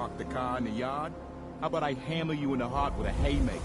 park the car in the yard? How about I hammer you in the heart with a haymaker?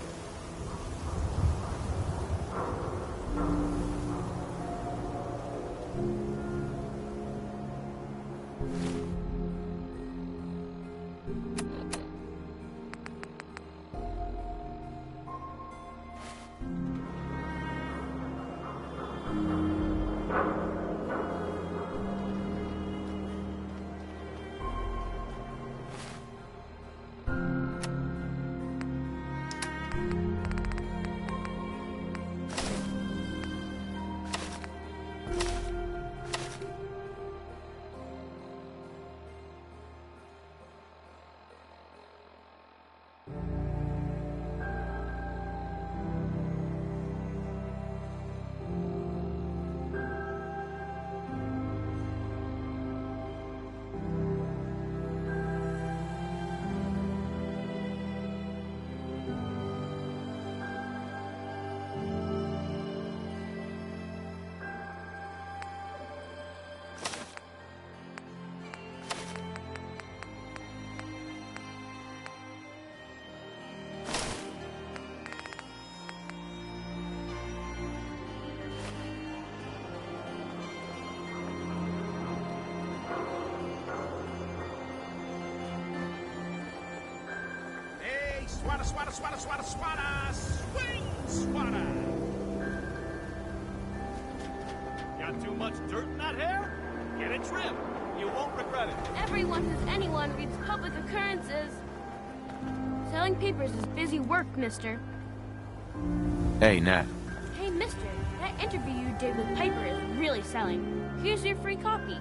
Swatter, swatter, swatter, swatter, swatter! Swing, swatter! Got too much dirt in that hair? Get it trimmed. You won't regret it. Everyone who's anyone reads public occurrences. Selling papers is busy work, mister. Hey, Nat. Hey, mister, that interview you did with Piper is really selling. Here's your free copy.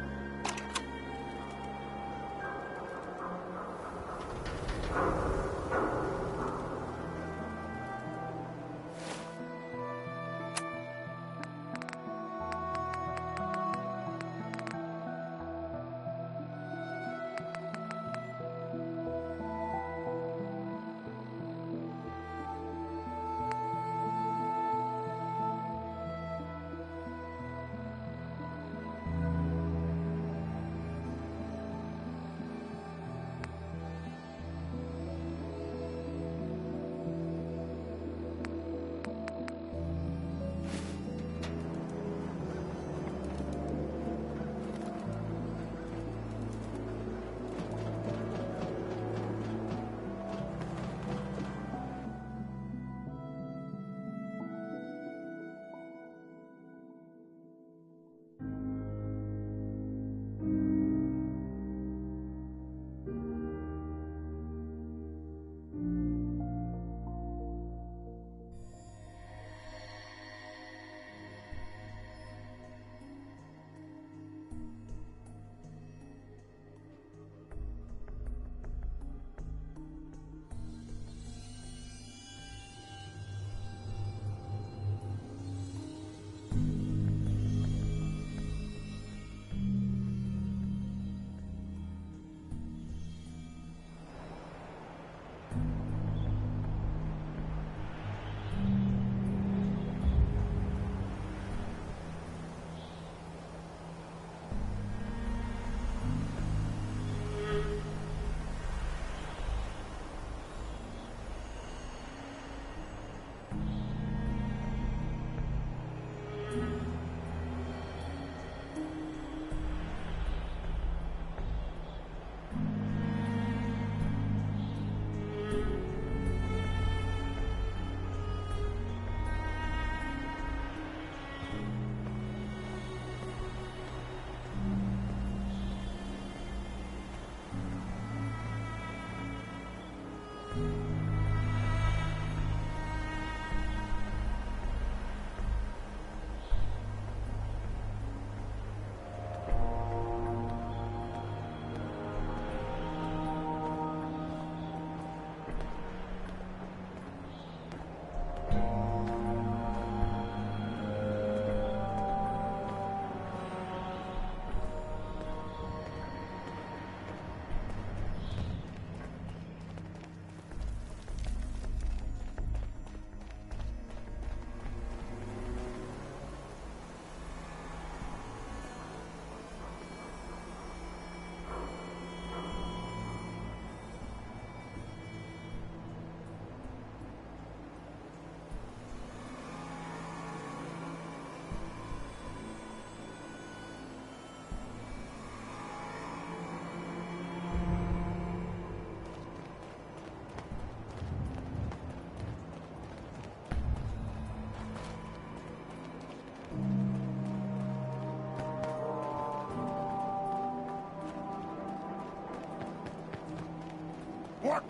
What?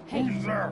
Hey. Who's there?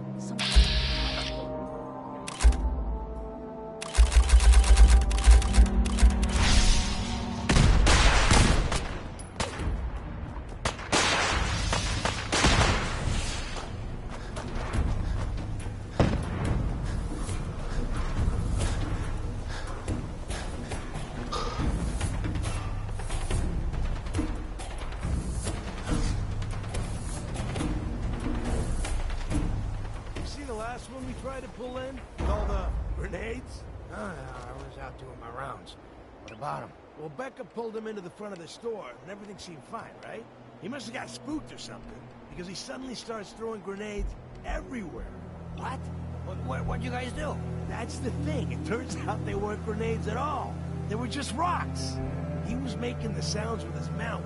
Last one we tried to pull in with all the grenades? No, I was out doing my rounds. What about him? Well, Becca pulled him into the front of the store, and everything seemed fine, right? He must have got spooked or something, because he suddenly starts throwing grenades everywhere. What? What'd you guys do? That's the thing. It turns out they weren't grenades at all. They were just rocks. He was making the sounds with his mouth.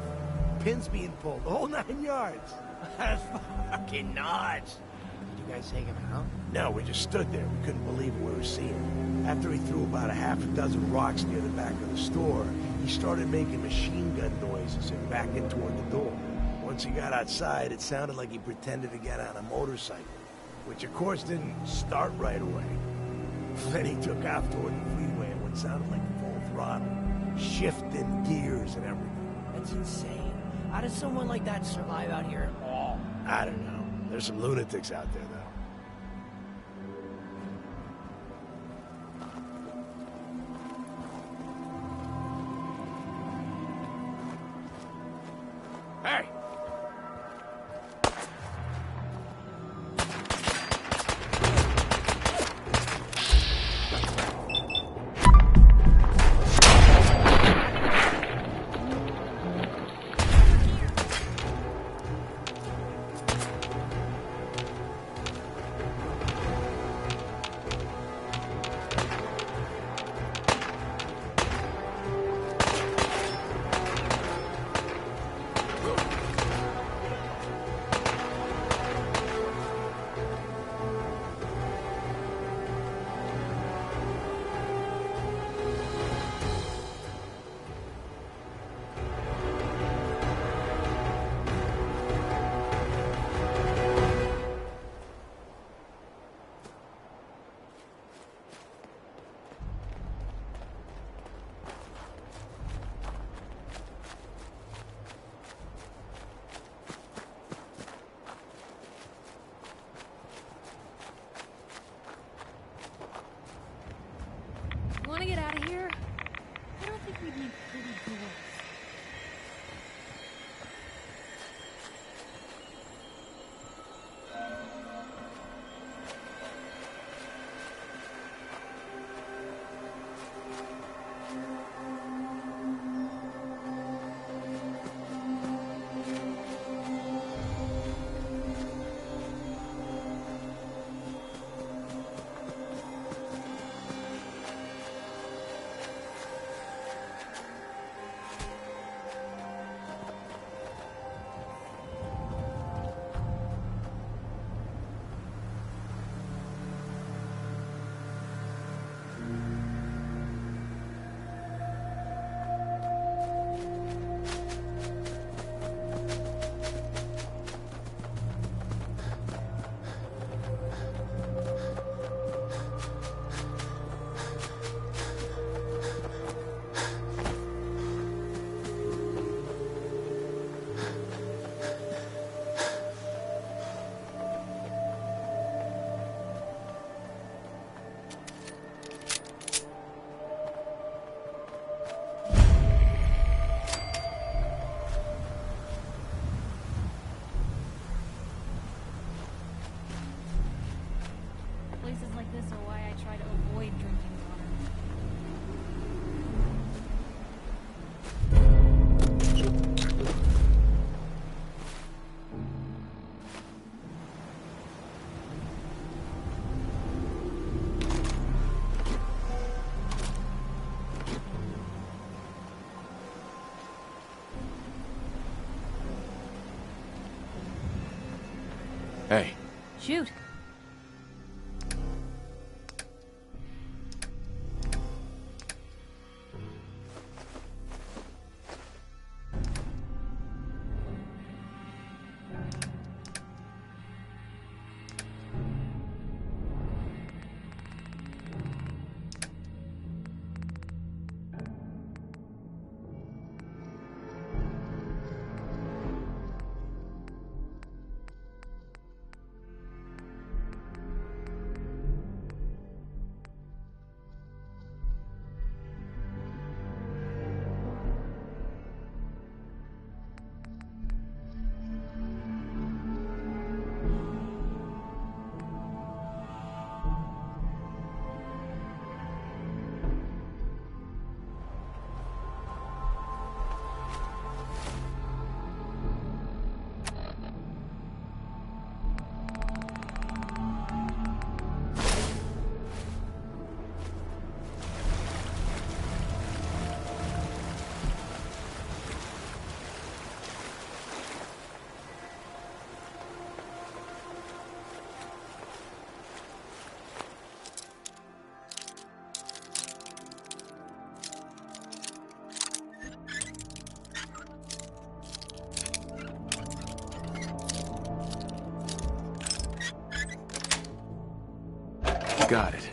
Pins being pulled, the whole 9 yards. That's fucking nuts. Did you guys take him out? No, we just stood there. We couldn't believe what we were seeing. After he threw about a half a dozen rocks near the back of the store, he started making machine gun noises and backing toward the door. Once he got outside, it sounded like he pretended to get on a motorcycle, which of course didn't start right away. Then he took off toward the freeway at what sounded like full throttle, shifting gears and everything. That's insane. How does someone like that survive out here at all? I don't know. There's some lunatics out there, though. Hey! Want to get out of here? I don't think we'd need pretty girls. Places like this are why I try to avoid drinking water. Hey, Shoot. Got it.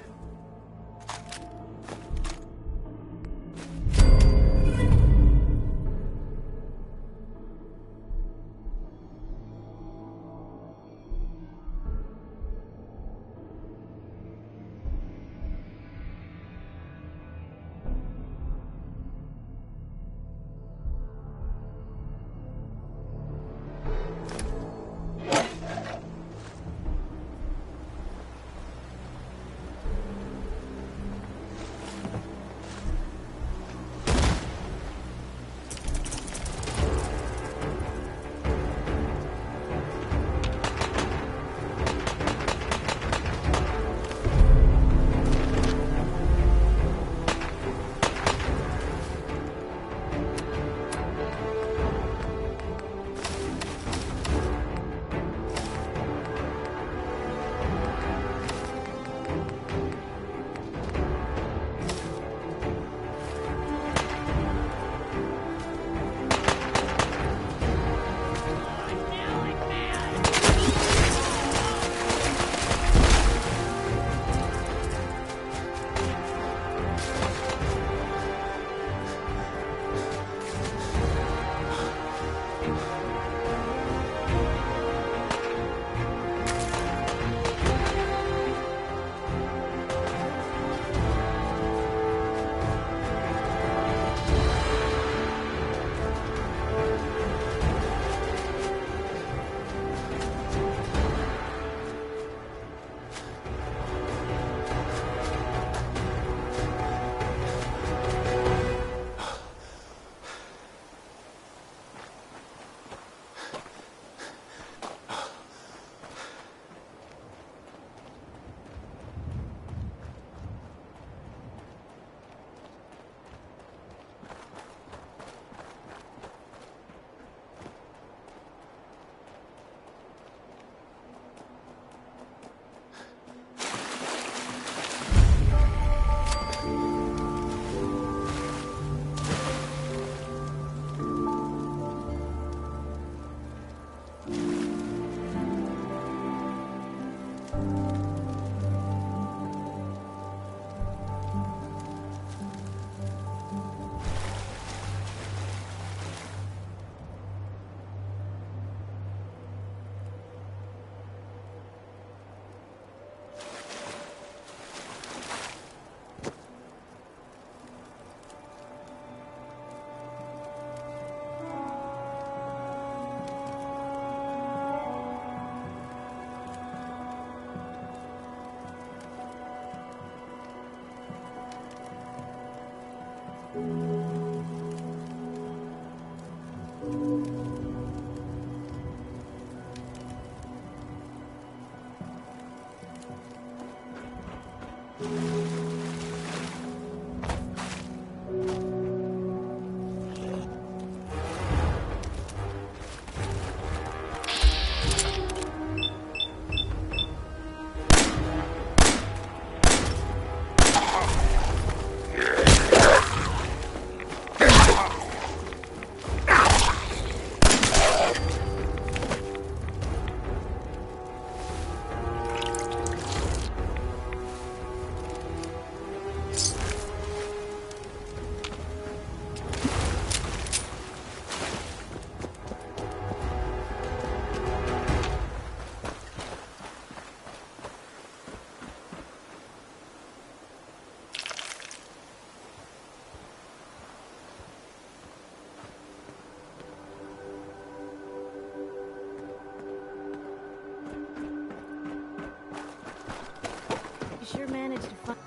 Sure managed to find...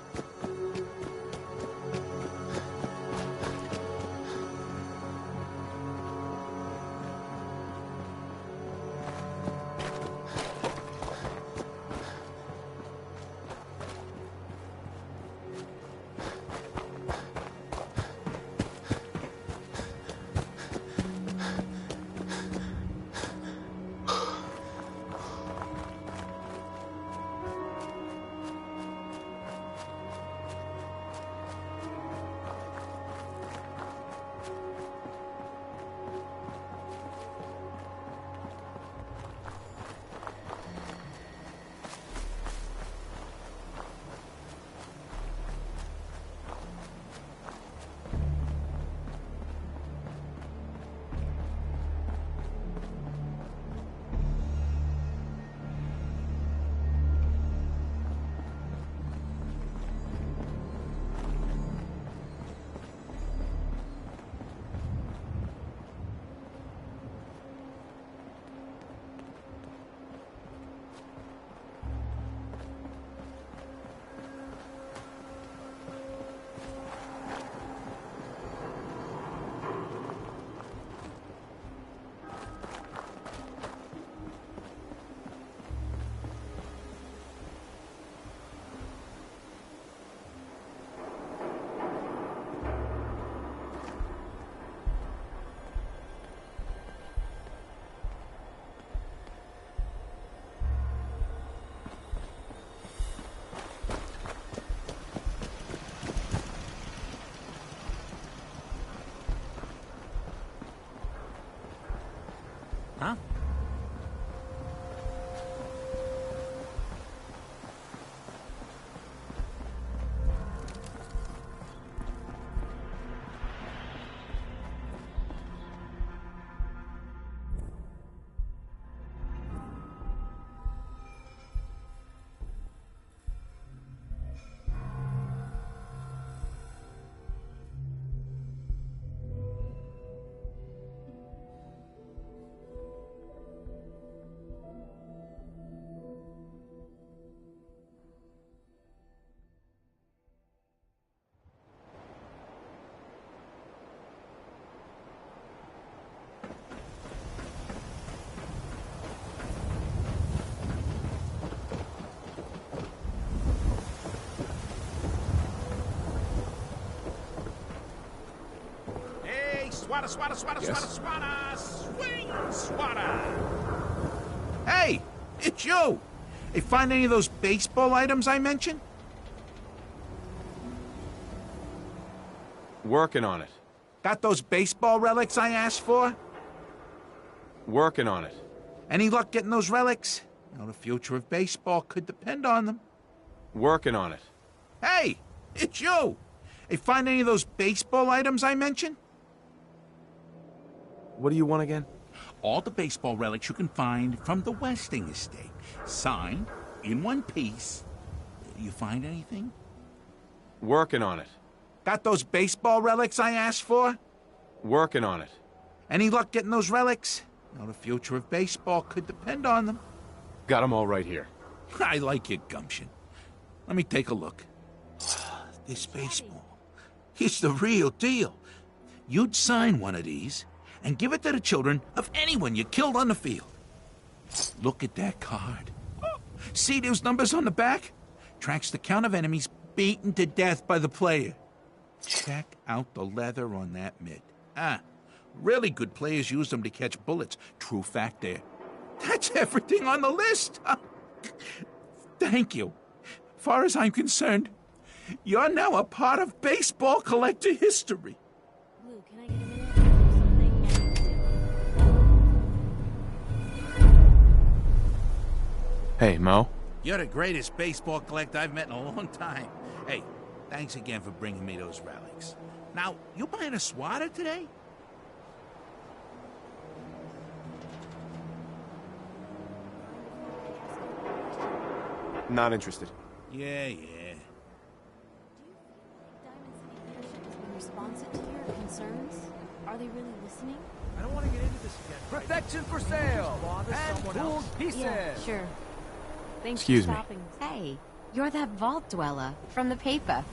swatter, swatter, swatter, Yes? swatter, swing, swatter. Hey, it's you! Hey, find any of those baseball items I mentioned? Working on it. Got those baseball relics I asked for? Working on it. Any luck getting those relics? You know, the future of baseball could depend on them. Working on it. Hey, it's you! Hey, find any of those baseball items I mentioned? What do you want again? All the baseball relics you can find from the Westing estate. Signed, in one piece. You find anything? Working on it. Got those baseball relics I asked for? Working on it. Any luck getting those relics? You know, the future of baseball could depend on them. Got them all right here. I like your gumption. Let me take a look. This baseball. It's the real deal. You'd sign one of these and give it to the children of anyone you killed on the field. Look at that card. See those numbers on the back? Tracks the count of enemies beaten to death by the player. Check out the leather on that mitt. Really good players use them to catch bullets. True fact there. That's everything on the list. Thank you. Far as I'm concerned, you're now a part of baseball collector history. Lou, can I get a minute? There's something I need to do. Hey, Mo. You're the greatest baseball collector I've met in a long time. Hey, thanks again for bringing me those relics. Now, you buying a swatter today? Not interested. Yeah. Do you feel like Diamond City leadership has been responsive to your concerns? Are they really listening? I don't want to get into this again. Protection for sale. And cooled pieces. Yeah, sure. Thanks Excuse for me. stopping. Hey, you're that vault dweller from the paper.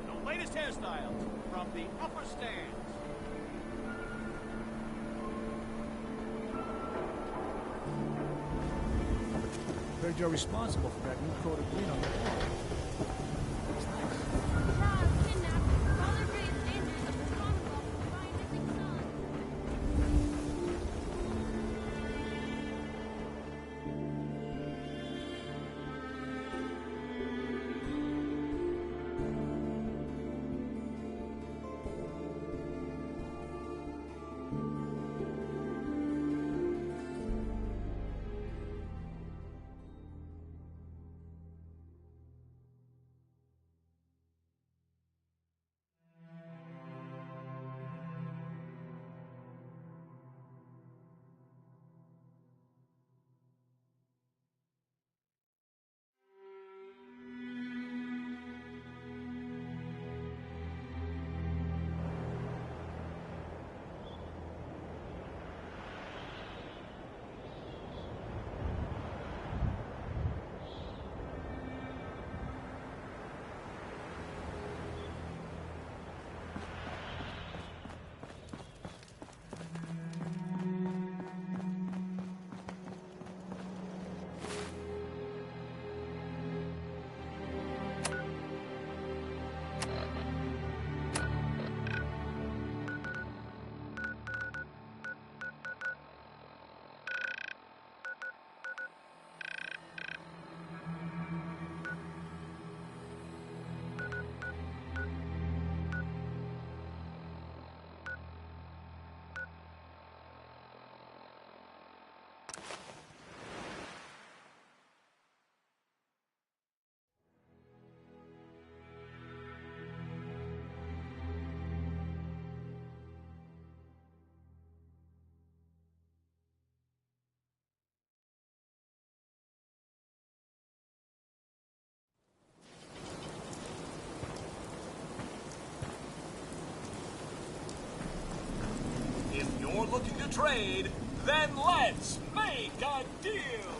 The latest hairstyles from the upper stands. Heard you're responsible for that new coat of green on the wall. trade, then let's make a deal!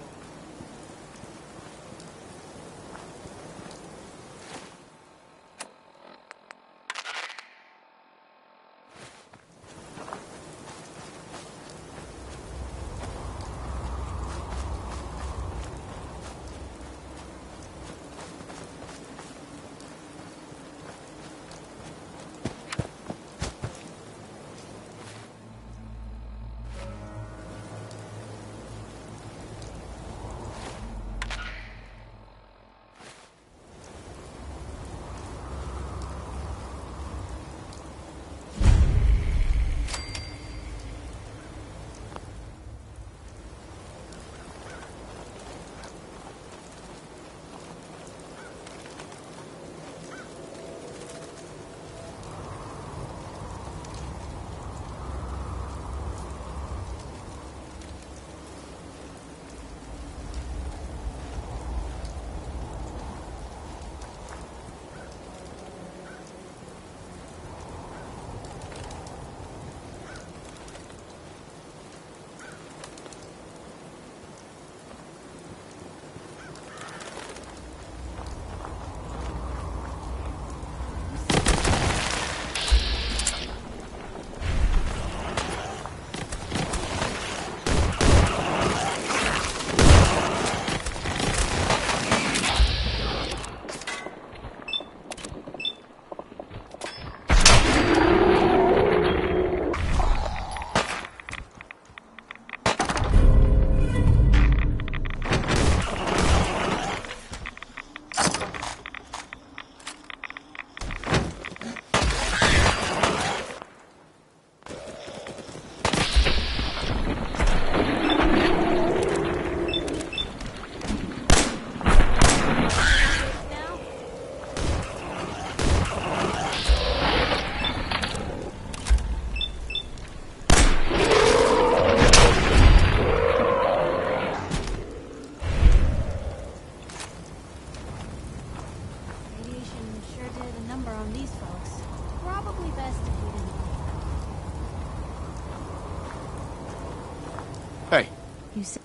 Hey, You said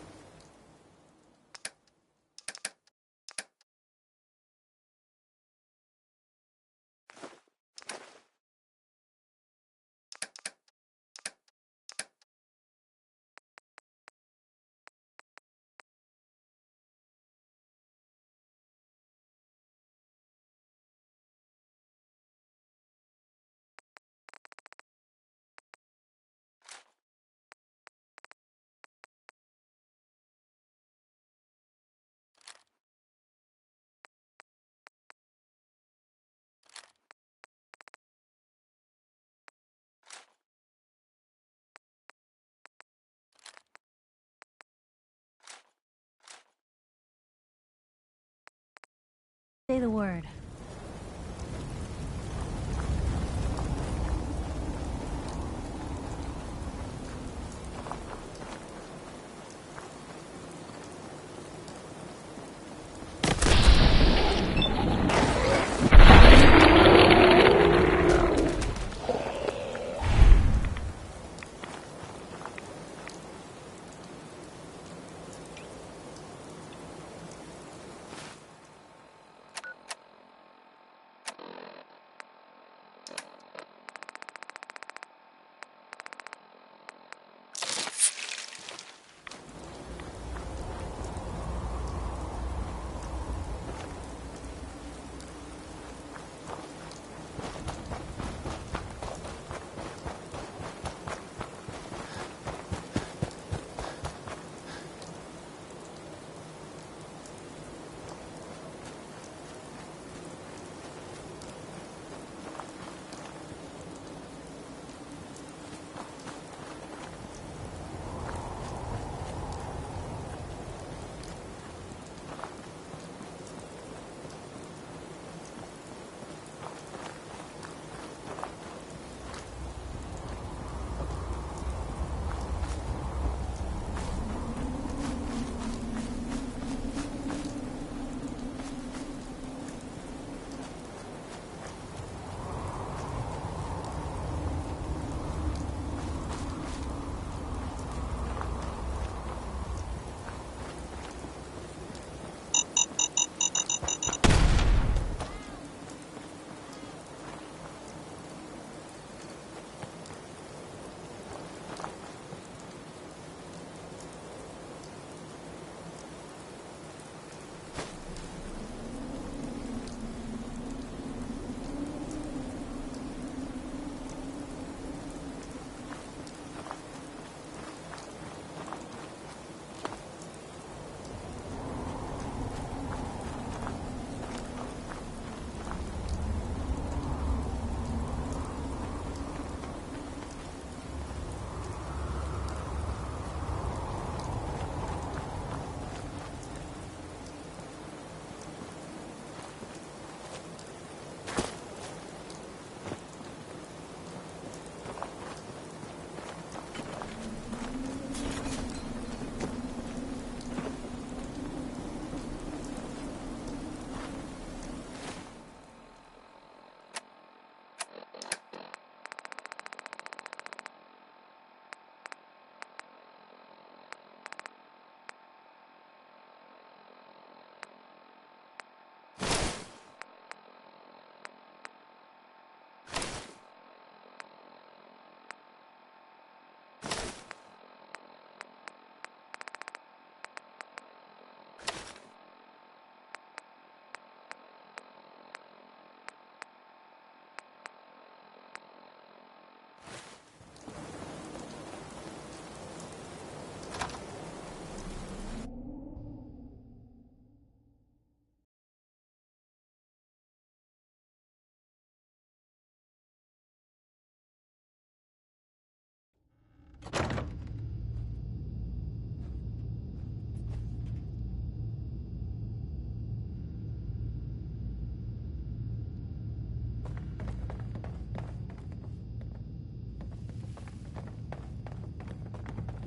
say the word.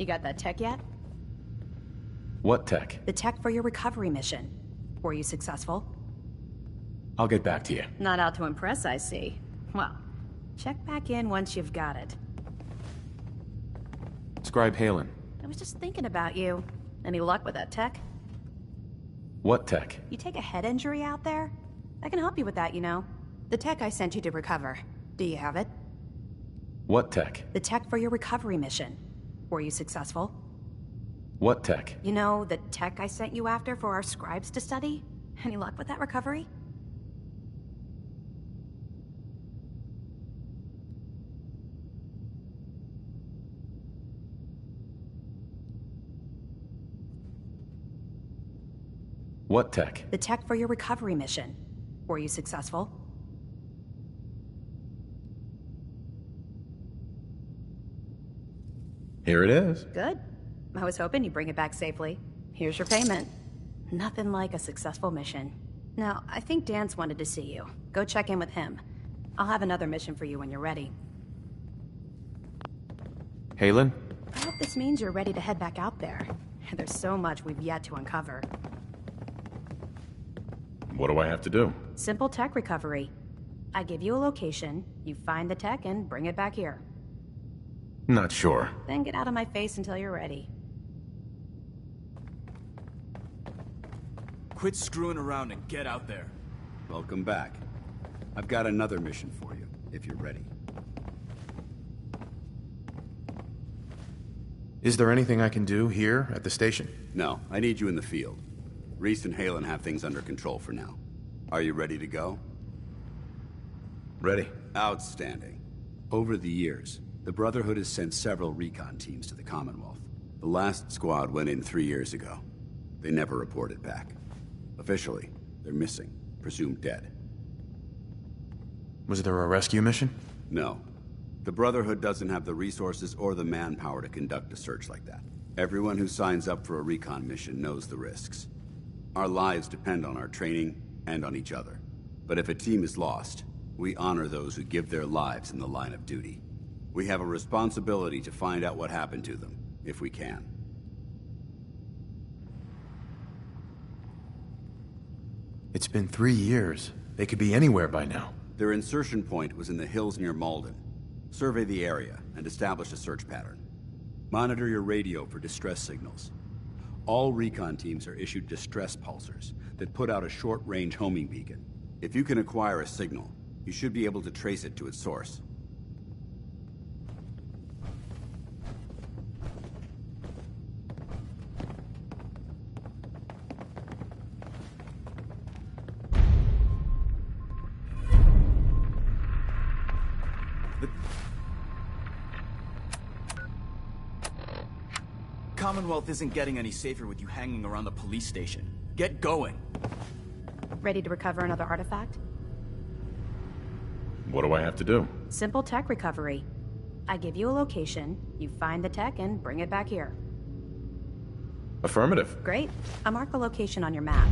You got that tech yet? What tech? The tech for your recovery mission. Were you successful? I'll get back to you. Not out to impress, I see. Well, check back in once you've got it. Scribe Halen. I was just thinking about you. Any luck with that tech? What tech? You take a head injury out there? I can help you with that, you know. The tech I sent you to recover. Do you have it? What tech? The tech for your recovery mission. Were you successful? What tech? You know, the tech I sent you after for our scribes to study? Any luck with that recovery? What tech? The tech for your recovery mission. Were you successful? Here it is. Good. I was hoping you'd bring it back safely. Here's your payment. Nothing like a successful mission. Now, I think Dan's wanted to see you. Go check in with him. I'll have another mission for you when you're ready. Halen? I hope this means you're ready to head back out there. There's so much we've yet to uncover. What do I have to do? Simple tech recovery. I give you a location, you find the tech and bring it back here. Not sure. Then get out of my face until you're ready. Quit screwing around and get out there. Welcome back. I've got another mission for you, if you're ready. Is there anything I can do here at the station? No, I need you in the field. Reese and Halen have things under control for now. Are you ready to go? Ready. Outstanding. Over the years, the Brotherhood has sent several recon teams to the Commonwealth. The last squad went in 3 years ago. They never reported back. Officially, they're missing, presumed dead. Was there a rescue mission? No. The Brotherhood doesn't have the resources or the manpower to conduct a search like that. Everyone who signs up for a recon mission knows the risks. Our lives depend on our training and on each other. But if a team is lost, we honor those who give their lives in the line of duty. We have a responsibility to find out what happened to them, if we can. It's been 3 years. They could be anywhere by now. Their insertion point was in the hills near Malden. Survey the area and establish a search pattern. Monitor your radio for distress signals. All recon teams are issued distress pulsers that put out a short-range homing beacon. If you can acquire a signal, you should be able to trace it to its source. Commonwealth isn't getting any safer with you hanging around the police station. Get going. Ready to recover another artifact? What do I have to do? Simple tech recovery. I give you a location, you find the tech and bring it back here. Affirmative. Great. I'll mark the location on your map.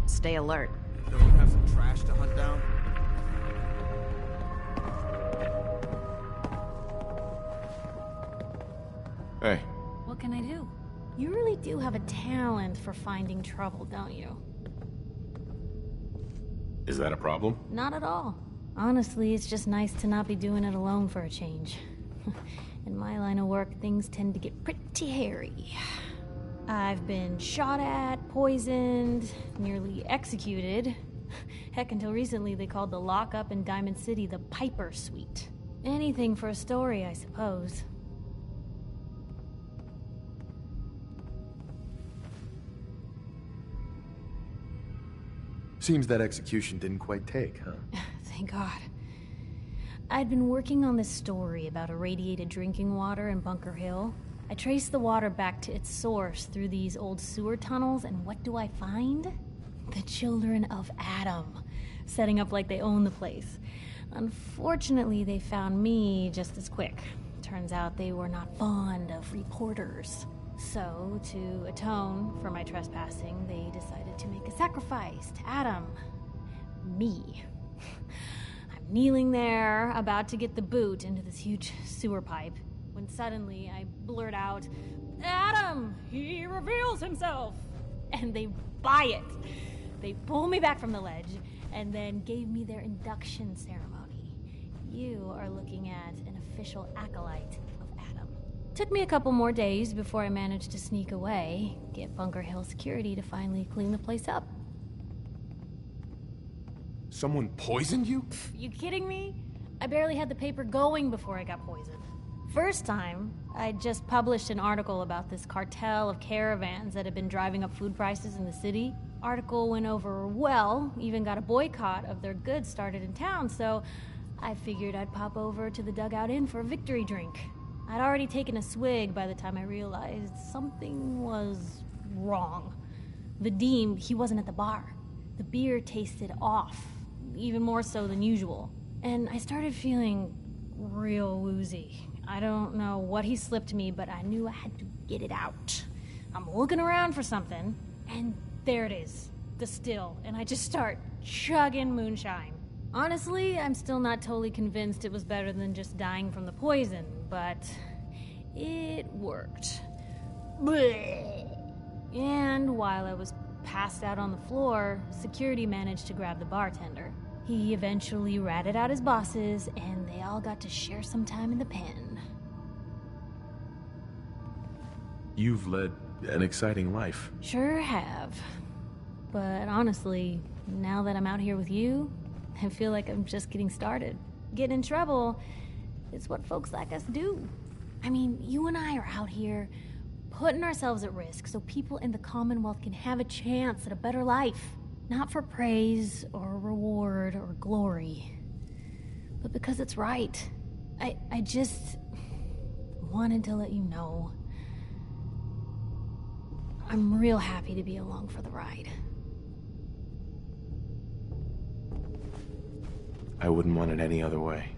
Stay alert. Don't you have some trash to hunt down? Hey. What can I do? You really do have a talent for finding trouble, don't you? Is that a problem? Not at all. Honestly, it's just nice to not be doing it alone for a change. In my line of work, things tend to get pretty hairy. I've been shot at, poisoned, nearly executed. Heck, until recently they called the lockup in Diamond City the Piper Suite. Anything for a story, I suppose. Seems that execution didn't quite take, huh? Thank God. I'd been working on this story about irradiated drinking water in Bunker Hill. I traced the water back to its source through these old sewer tunnels, and what do I find? The children of Adam, setting up like they own the place. Unfortunately, they found me just as quick. Turns out they were not fond of reporters. So, to atone for my trespassing, they decided to make a sacrifice to Adam. Me. I'm kneeling there, about to get the boot into this huge sewer pipe, when suddenly I blurt out, Adam, he reveals himself. And they buy it. They pull me back from the ledge and then gave me their induction ceremony. You are looking at an official acolyte of Adam. Took me a couple more days before I managed to sneak away, get Bunker Hill security to finally clean the place up. Someone poisoned you? You kidding me? I barely had the paper going before I got poisoned. First time, I just published an article about this cartel of caravans that had been driving up food prices in the city. Article went over well, even got a boycott of their goods started in town, so I figured I'd pop over to the Dugout Inn for a victory drink. I'd already taken a swig by the time I realized something was wrong. Vadim, he wasn't at the bar. The beer tasted off, even more so than usual. And I started feeling real woozy. I don't know what he slipped me, but I knew I had to get it out. I'm looking around for something, and there it is, the still, and I just start chugging moonshine. Honestly, I'm still not totally convinced it was better than just dying from the poison, but it worked. Blech. And while I was passed out on the floor, security managed to grab the bartender. He eventually ratted out his bosses, and they all got to share some time in the pen. You've led an exciting life. Sure have. But honestly, now that I'm out here with you, I feel like I'm just getting started. Getting in trouble is what folks like us do. I mean, you and I are out here putting ourselves at risk so people in the Commonwealth can have a chance at a better life. Not for praise or reward or glory, but because it's right. I just wanted to let you know I'm real happy to be along for the ride. I wouldn't want it any other way.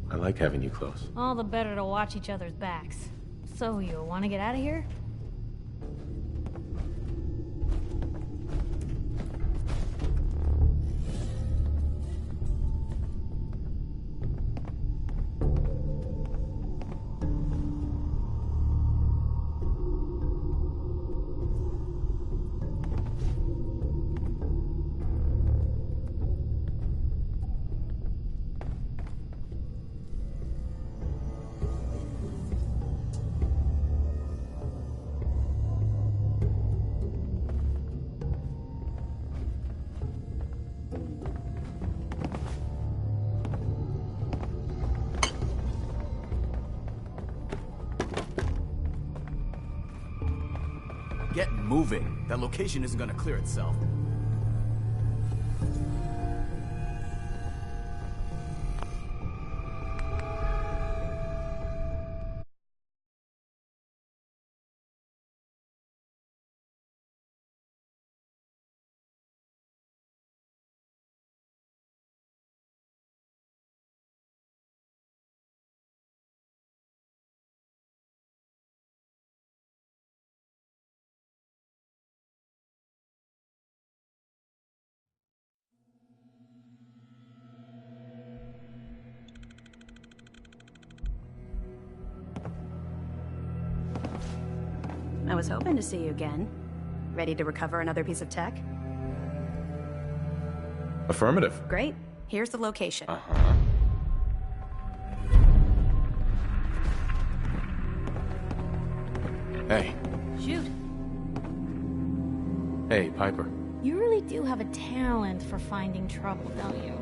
I like having you close. All the better to watch each other's backs. So, you want to get out of here? Get moving. That location isn't gonna clear itself. I was hoping to see you again. Ready to recover another piece of tech? Affirmative. Great. Here's the location. Uh-huh. Hey. Shoot. Hey, Piper. You really do have a talent for finding trouble, don't you?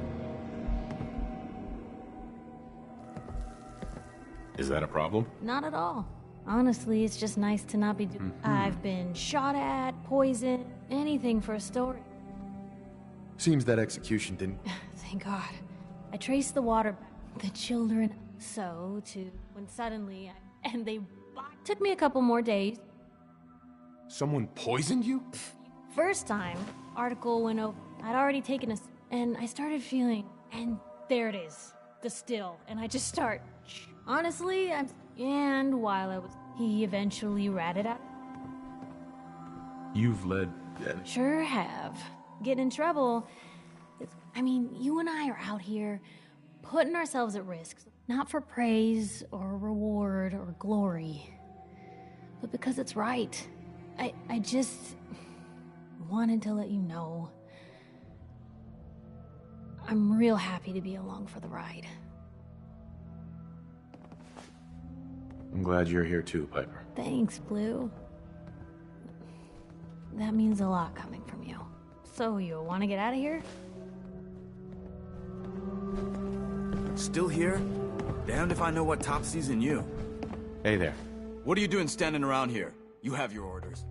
Is that a problem? Not at all. Honestly, it's just nice to not be I've been shot at, poisoned, anything for a story. Seems that execution didn't... Thank God. I traced the water back, the children, so to when suddenly and they took me a couple more days. Someone poisoned you? First time, article went over. I'd already taken a and I started feeling, and there it is, the still, and I just start. Honestly, and while I was, he eventually ratted out. You've led... Sure have. Getting in trouble. I mean, you and I are out here putting ourselves at risk, not for praise or reward or glory, but because it's right. I just wanted to let you know. I'm real happy to be along for the ride. I'm glad you're here too, Piper. Thanks, Blue. That means a lot coming from you. So, you want to get out of here? Still here? Damned if I know what topsy's in you. Hey there. What are you doing standing around here? You have your orders.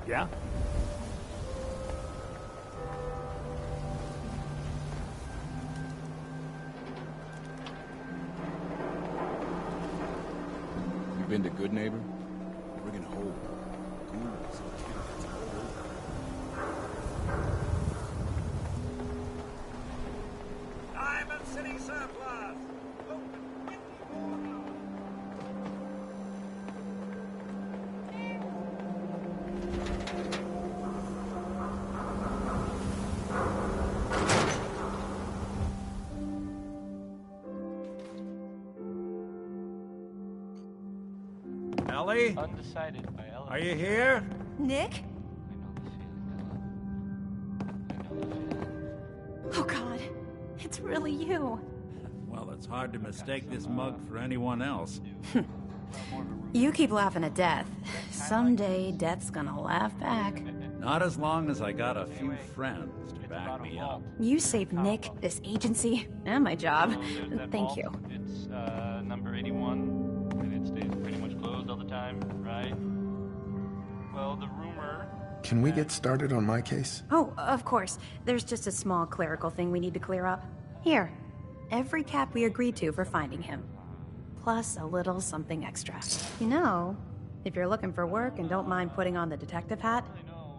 Yeah? You been to Good Neighbor? Friggin' hole. Ghouls. Diamond City Surplus! Ellie? Undecided by Ella. Are you here? Nick? Oh God, it's really you. Well, it's hard to mistake this mug for anyone else. You keep laughing at death. Someday, death's gonna laugh back. Not as long as I got a few friends to back me up. You saved Nick, this agency, and my job. Thank you. It's number 81, and it stays pretty much closed all the time, right? Well, the rumor... Can we get started on my case? Oh, of course. There's just a small clerical thing we need to clear up. Here, every cap we agreed to for finding him. Plus a little something extra. You know, if you're looking for work and don't mind putting on the detective hat,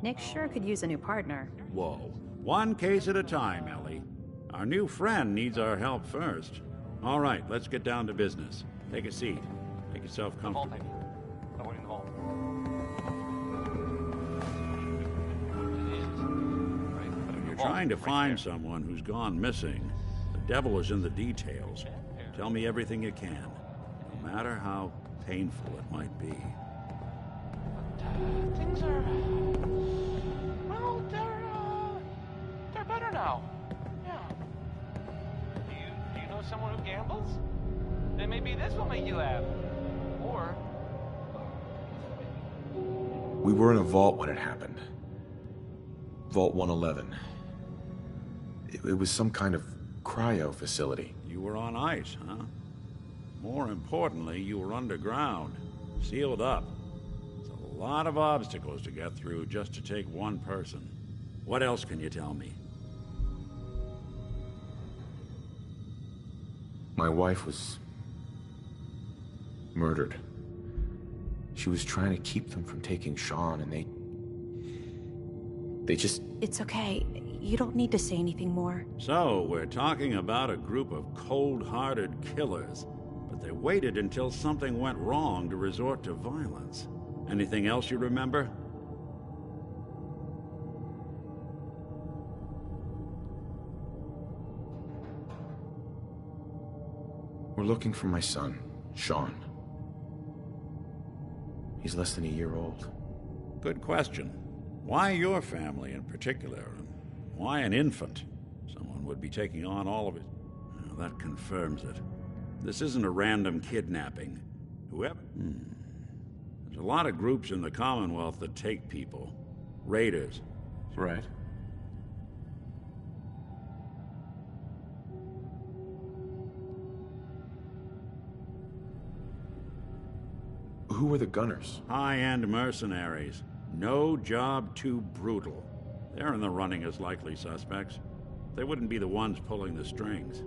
Nick sure could use a new partner. Whoa. One case at a time, Ellie. Our new friend needs our help first. All right, let's get down to business. Take a seat. Make yourself comfortable. I'm waiting in the hall. When you're trying to find someone who's gone missing, the devil is in the details. Tell me everything you can, no matter how painful it might be. Things are... Well, they're better now. Yeah. Do you know someone who gambles? Then maybe this will make you laugh. Or... We were in a vault when it happened. Vault 111. It was some kind of cryo facility. You were on ice, huh? More importantly, you were underground, sealed up. It's a lot of obstacles to get through just to take one person. What else can you tell me? My wife was murdered. She was trying to keep them from taking Sean, and they just... It's okay. You don't need to say anything more. So, we're talking about a group of cold-hearted killers, but they waited until something went wrong to resort to violence. Anything else you remember? We're looking for my son, Sean. He's less than a year old. Good question. Why your family in particular? And why an infant? Someone would be taking on all of it. Well, that confirms it. This isn't a random kidnapping. Whoever... There's a lot of groups in the Commonwealth that take people. Raiders. Right. Who were the gunners? High-end mercenaries. No job too brutal. They're in the running as likely suspects. They wouldn't be the ones pulling the strings.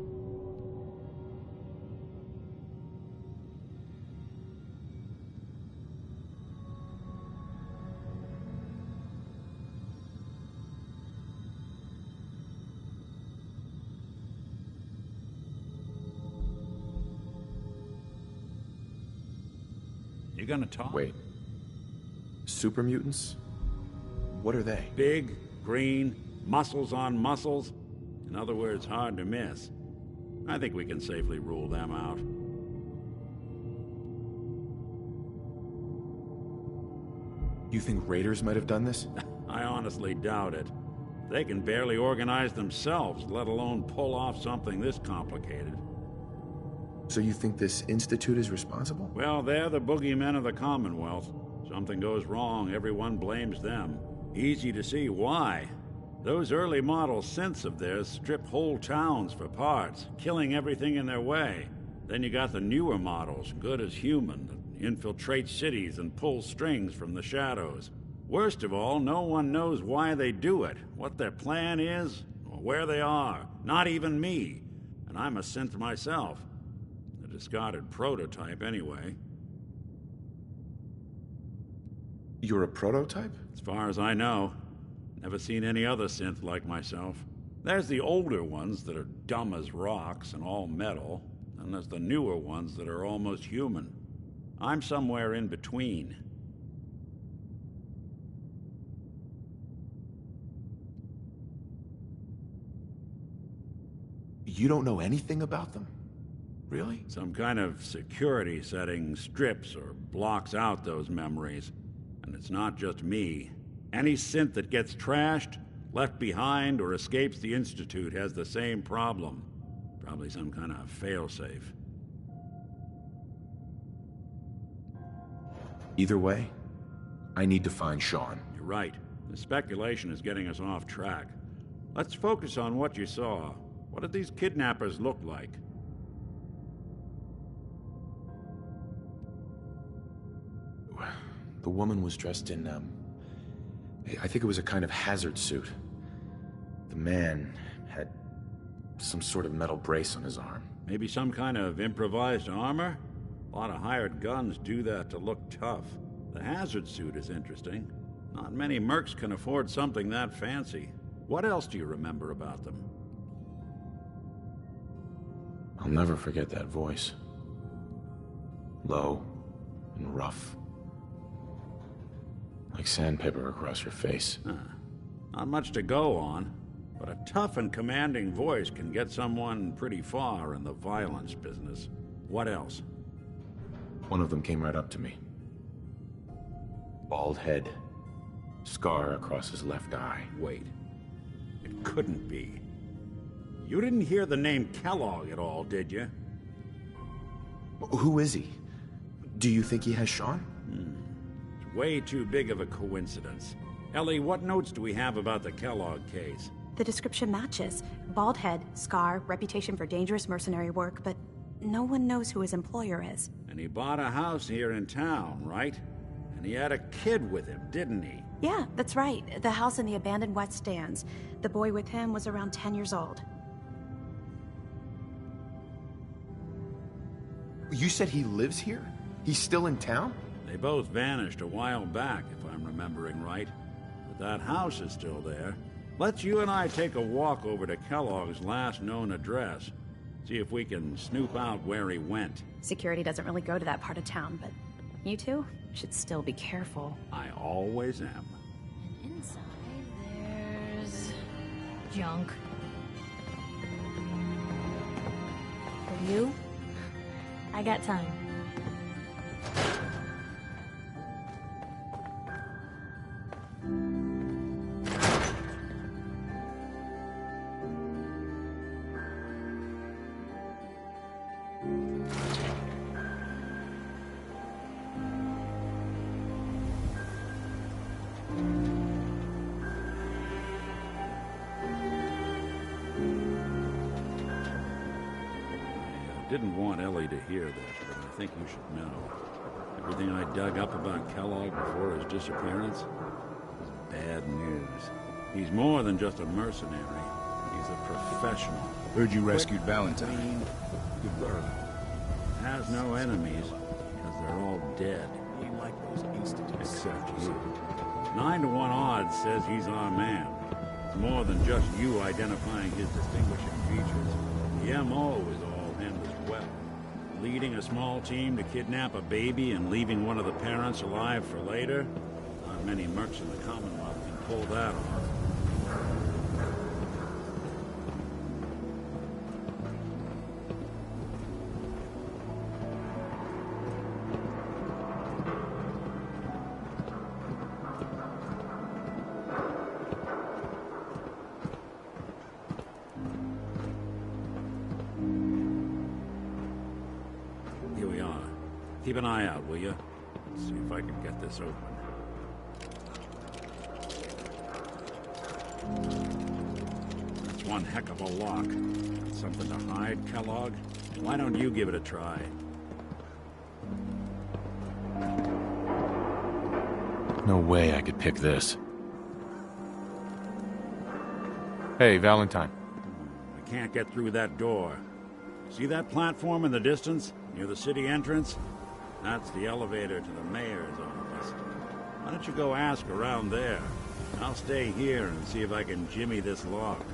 You gonna talk? Wait. Super mutants? What are they? Big, green, muscles on muscles. In other words, hard to miss. I think we can safely rule them out. You think raiders might have done this? I honestly doubt it. They can barely organize themselves, let alone pull off something this complicated. So you think this institute is responsible? Well, they're the boogeymen of the Commonwealth. Something goes wrong, everyone blames them. Easy to see why. Those early model synths of theirs strip whole towns for parts, killing everything in their way. Then you got the newer models, good as human, that infiltrate cities and pull strings from the shadows. Worst of all, no one knows why they do it, what their plan is, or where they are. Not even me. And I'm a synth myself. A discarded prototype, anyway. You're a prototype? As far as I know. Never seen any other synth like myself. There's the older ones that are dumb as rocks and all metal, and there's the newer ones that are almost human. I'm somewhere in between. You don't know anything about them? Really? Some kind of security setting strips or blocks out those memories. And it's not just me. Any synth that gets trashed, left behind, or escapes the Institute has the same problem. Probably some kind of failsafe. Either way, I need to find Sean. You're right. The speculation is getting us off track. Let's focus on what you saw. What did these kidnappers look like? The woman was dressed in, I think it was a kind of hazard suit. The man had some sort of metal brace on his arm. Maybe some kind of improvised armor? A lot of hired guns do that to look tough. The hazard suit is interesting. Not many mercs can afford something that fancy. What else do you remember about them? I'll never forget that voice. Low and rough. Like sandpaper across your face. Not much to go on, but a tough and commanding voice can get someone pretty far in the violence business. What else? One of them came right up to me. Bald head. Scar across his left eye. Wait. It couldn't be. You didn't hear the name Kellogg at all, did you? Who is he? Do you think he has Sean? It's way too big of a coincidence. Ellie, what notes do we have about the Kellogg case? The description matches. Bald head, scar, reputation for dangerous mercenary work, but no one knows who his employer is. And he bought a house here in town, right? And he had a kid with him, didn't he? Yeah, that's right. The house in the abandoned west stands. The boy with him was around 10 years old. You said he lives here? He's still in town? They both vanished a while back, if I'm remembering right. But that house is still there. Let's you and I take a walk over to Kellogg's last known address. See if we can snoop out where he went. Security doesn't really go to that part of town, but you two should still be careful. I always am. And inside there's... junk. For you, I got time. I didn't want Ellie to hear this, but I think you should know. Everything I dug up about Kellogg before his disappearance was bad news. He's more than just a mercenary. He's a professional. Heard you rescued Valentine. Good girl. Has no enemies, because they're all dead. We like those institutes. Except you. 9 to 1 odds says he's our man. It's more than just you identifying his distinguishing features. The MO is all him as well. Leading a small team to kidnap a baby and leaving one of the parents alive for later? Not many mercs in the Commonwealth can pull that off. Here we are. Keep an eye out, will you? See if I can get this open. That's one heck of a lock. Got something to hide, Kellogg? Why don't you give it a try? No way I could pick this. Hey, Valentine. I can't get through that door. See that platform in the distance, near the city entrance? That's the elevator to the mayor's office. Why don't you go ask around there? I'll stay here and see if I can jimmy this lock.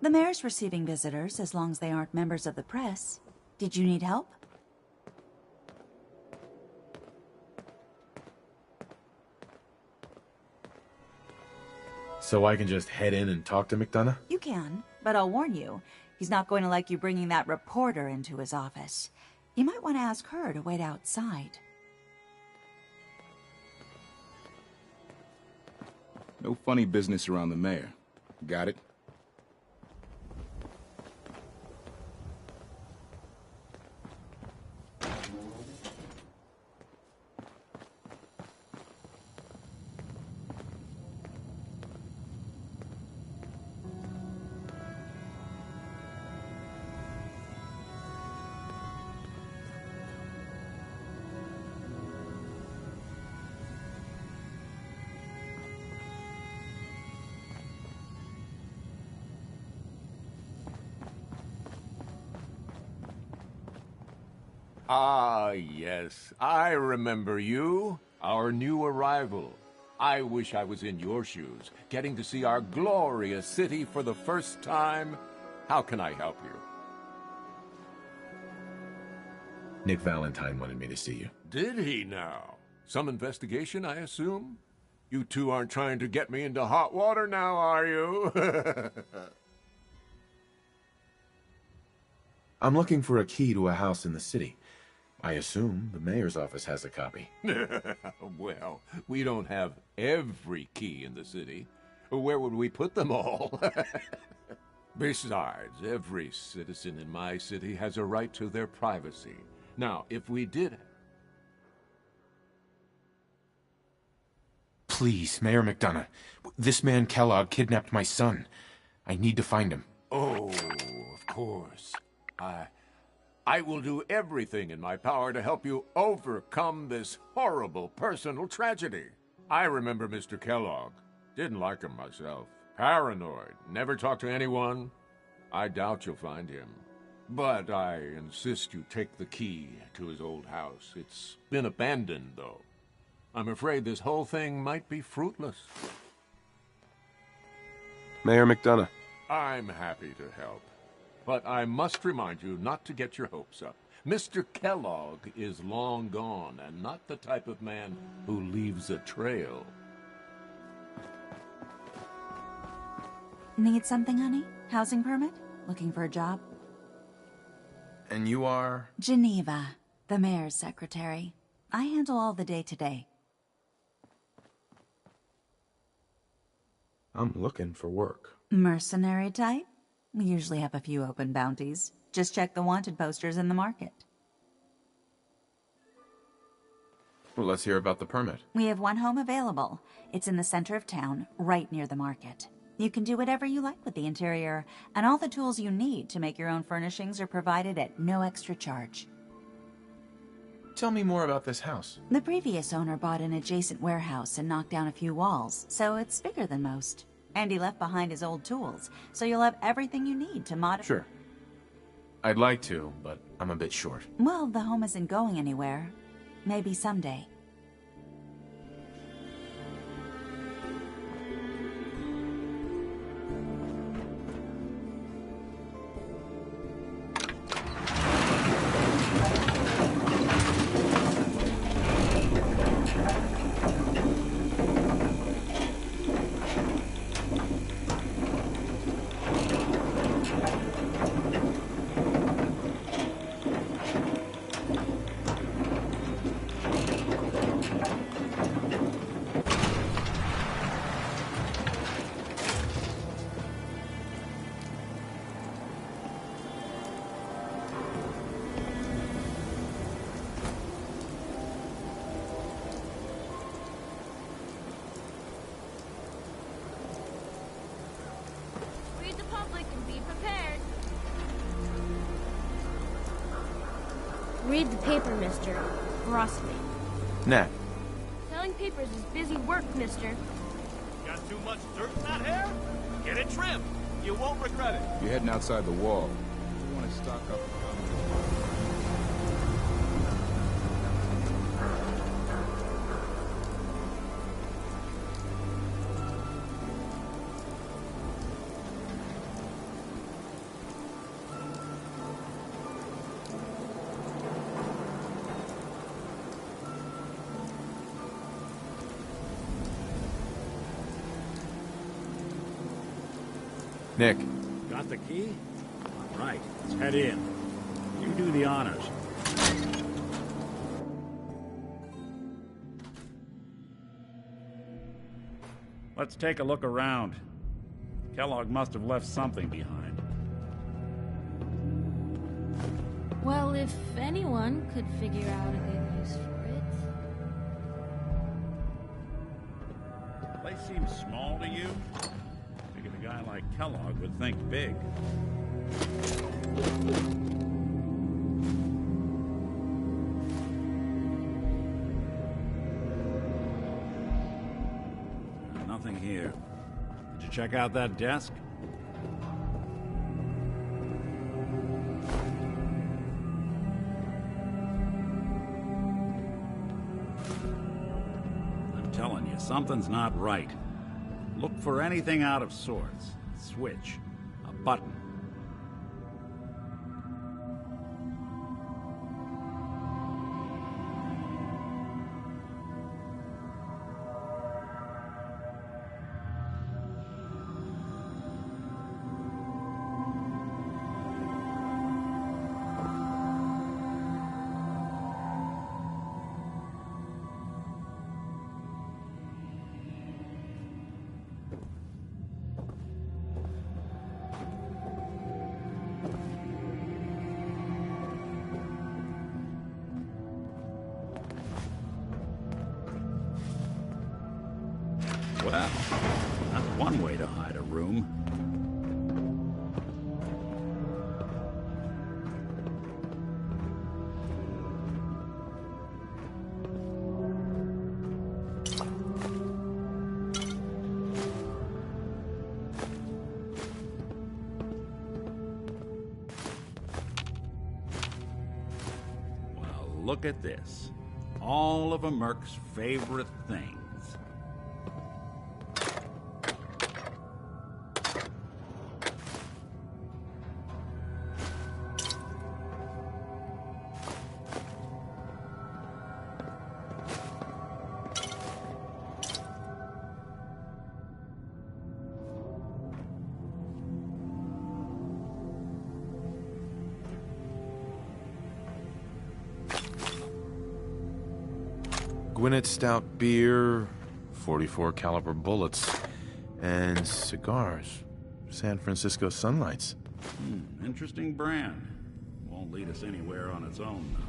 The mayor's receiving visitors as long as they aren't members of the press. Did you need help? So I can just head in and talk to McDonough? You can, but I'll warn you, he's not going to like you bringing that reporter into his office. You might want to ask her to wait outside. No funny business around the mayor. Got it? Ah, yes. I remember you. Our new arrival. I wish I was in your shoes, getting to see our glorious city for the first time. How can I help you? Nick Valentine wanted me to see you. Did he now? Some investigation, I assume? You two aren't trying to get me into hot water now, are you? I'm looking for a key to a house in the city. I assume the mayor's office has a copy. Well, we don't have every key in the city. Where would we put them all? Besides, every citizen in my city has a right to their privacy. Now, if we did... Please, Mayor McDonough. This man Kellogg kidnapped my son. I need to find him. Oh, of course. I will do everything in my power to help you overcome this horrible personal tragedy. I remember Mr. Kellogg. Didn't like him myself. Paranoid. Never talked to anyone. I doubt you'll find him. But I insist you take the key to his old house. It's been abandoned, though. I'm afraid this whole thing might be fruitless. Mayor McDonough. I'm happy to help. But I must remind you not to get your hopes up. Mr. Kellogg is long gone, and not the type of man who leaves a trail. Need something, honey? Housing permit? Looking for a job? And you are? Geneva, the mayor's secretary. I handle all the day-to-day. I'm looking for work. Mercenary type? We usually have a few open bounties. Just check the wanted posters in the market. Well, let's hear about the permit. We have one home available. It's in the center of town, right near the market. You can do whatever you like with the interior, and all the tools you need to make your own furnishings are provided at no extra charge. Tell me more about this house. The previous owner bought an adjacent warehouse and knocked down a few walls, so it's bigger than most. And he left behind his old tools, so you'll have everything you need to modify. Sure. I'd like to, but I'm a bit short. Well, the home isn't going anywhere. Maybe someday. Read the paper, mister. Trust me. Nah. Selling papers is busy work, mister. Got too much dirt in that hair? Get it trimmed. You won't regret it. You're heading outside the wall. You want to stock up. Nick. Got the key? All right, let's head in. You do the honors. Let's take a look around. Kellogg must have left something behind. Well, if anyone could figure out a good use for it. The place seems small to you? Figured a guy like Kellogg would think big. Nothing here. Did you check out that desk? I'm telling you, something's not right. Look for anything out of sorts. A switch, a button. Well, that's one way to hide a room. Well, look at this. All of a Merc's favorite things. Gwinnett Stout beer, 44 caliber bullets, and cigars. San Francisco Sunlights. Interesting brand. Won't lead us anywhere on its own, though.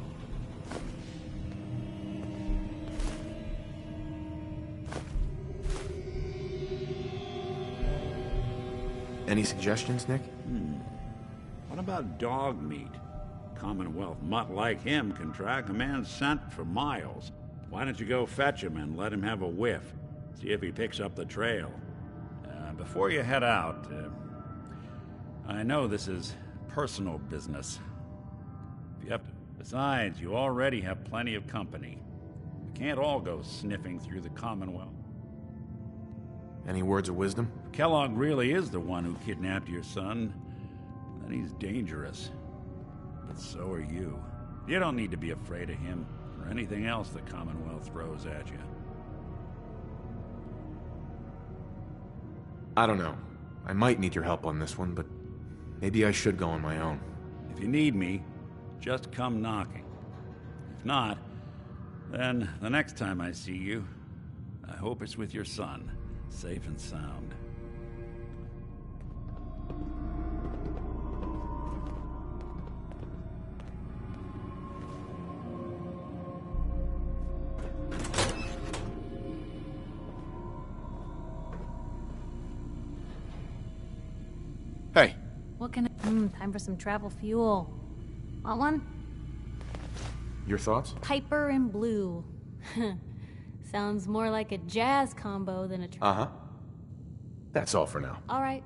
Any suggestions, Nick? What about dog meat? Commonwealth mutt like him can track a man's scent for miles. Why don't you go fetch him and let him have a whiff? See if he picks up the trail. Before you head out, I know this is personal business. If you have to... Besides, you already have plenty of company. We can't all go sniffing through the Commonwealth. Any words of wisdom? If Kellogg really is the one who kidnapped your son, then he's dangerous. But so are you. You don't need to be afraid of him. Or anything else the Commonwealth throws at you. I don't know. I might need your help on this one, but maybe I should go on my own. If you need me, just come knocking. If not, then the next time I see you, I hope it's with your son, safe and sound. Hey. What can time for some travel fuel. Want one? Your thoughts? Piper and Blue. Sounds more like a jazz combo than a Uh-huh. That's all for now. All right.